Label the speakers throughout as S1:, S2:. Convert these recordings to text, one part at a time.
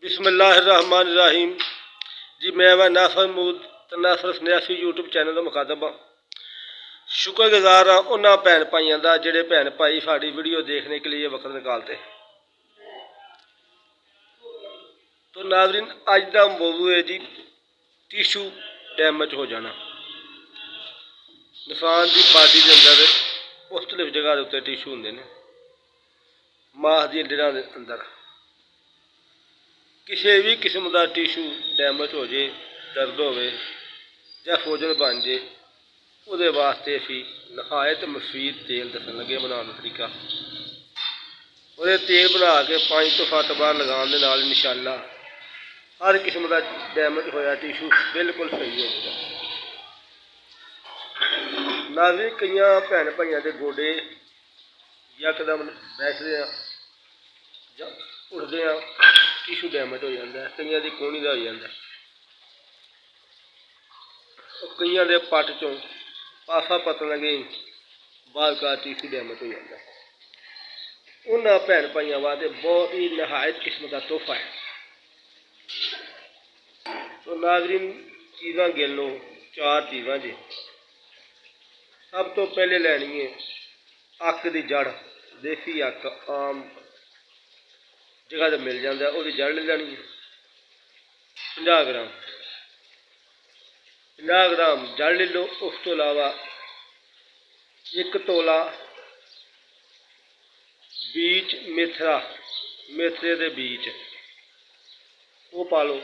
S1: बिस्मिल्लाहिर्रहमानिर्रहीम जी। मैं वह नाफर मूद नाफर स्नैसी यूट्यूब चैनल का मुखातब हाँ। शुक्रगुजार हाँ उन्होंने भैन भाइयों का जोड़े भैन भाई साड़ी वीडियो देखने के लिए वक्त निकालते हैं। तो नाज़रीन अज का मौजू है जी टिशू डैमेज हो जाना। इंसान की बॉडी के अंदर मुख्तलिफ जगह के उत्ते टिशू होंगे ने, मास दी जड़ां दे अंदर किसी भी किस्म का टिशू डैमेज हो जाए, दर्द हो या फोजन बन जाए, वो वास्ते असी नहायत मुफीद तेल दसन लगे बनाने का तरीका। और तेल बना के 5 तो 7 बार लगाने के नाल इंशाअल्लाह हर किस्म का डैमेज होया टिशू बिल्कुल सही हो जाएगा। नाज़रीन कई भैन भाइयों के गोडे यकदम बैठते हैं या उठते हैं टिशू डैमेज हो जाता है, कई की कोहनी का हो जाता है, कई के पट चों पासा पतन लगे बाल का टिशू डैमेज हो जाता है। उन्होंने भैन भाइयों वास्ते बहुत ही नहायत किस्म का तोहफा है। तो नाज़रीन चीज़ा गिन लो, 4 चीज़ा जी। सब तो पहले लैनी है अक की जड़, देसी अक आम जगह तो मिल जाता है, वो जड़ ले लैनी है 50 ग्राम, 50 ग्राम जड़ ले लो। उस तो अलावा 1 तोला बीज मेथरा, मेथरे के बीज वो पा लो,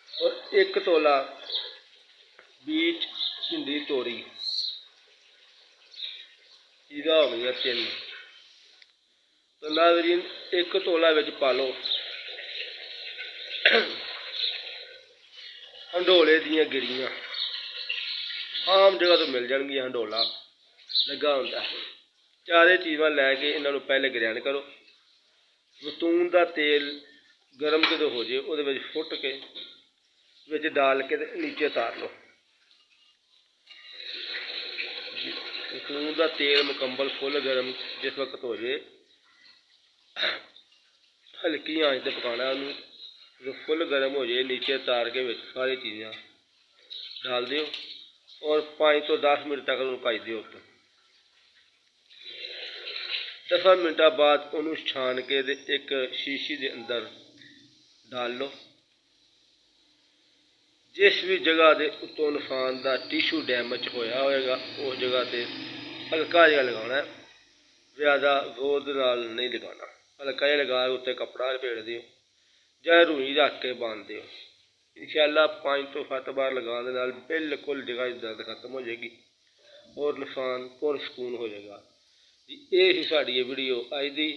S1: और 1 तोला बीज भिंडी तोरी, चीज़ा हो गई 3। तो नाज़रीन 1 तोला विच पा लो हंडोले दियाँ गिरियाँ, आम जगह तो मिल जाएगी, हंडोला लगा होंदा है। 4 चीज़ा लैके इन्हों पहले ग्रैंड करो। जैतून का तेल गर्म जो हो जाए वो फुट के विच डाल के नीचे तार लो। जैतून का तेल मुकम्मल फुल गर्म जिस वक्त हो जाए हल्की आंच पर पकाना उन्होंने, जो फुल गर्म हो जाए नीचे तार के विच सारी चीज़ा डाल दियो और 5 तो 10 मिनट तक उन्होंने पकाई दियो। 10 मिनटा बाद उन्होंने छान के एक शीशी के अंदर डाल लो। जिस भी जगह के उत्तों इंसान का टिशू डैमेज होया होएगा उस जगह पर हल्का जहा लगाना है, ज़्यादा जोर नाल नहीं लगाना। हल्का जहा लगा के उत्ते कपड़ा लपेट दियो या रूई रख के बांध दियो। इंशाअल्लाह 5 तो 7 बार लगाने नाल बिल्कुल जगह की दर्द खत्म हो जाएगी और इंसान पुरसकून हो जाएगा जी। ये ही साड़ी वीडियो अज दी।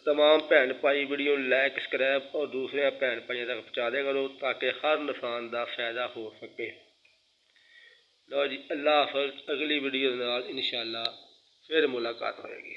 S1: तमाम भैन भाई वीडियो लाइक सबसक्राइब और दूसरे भैन भाइयों तक पहुँचा दिया करो ताकि हर इंसान का फायदा हो सके। लो जी, अल्लाह हाफ़िज़। अगली वीडियो नाल इंशाअल्लाह फिर मुलाकात होएगी।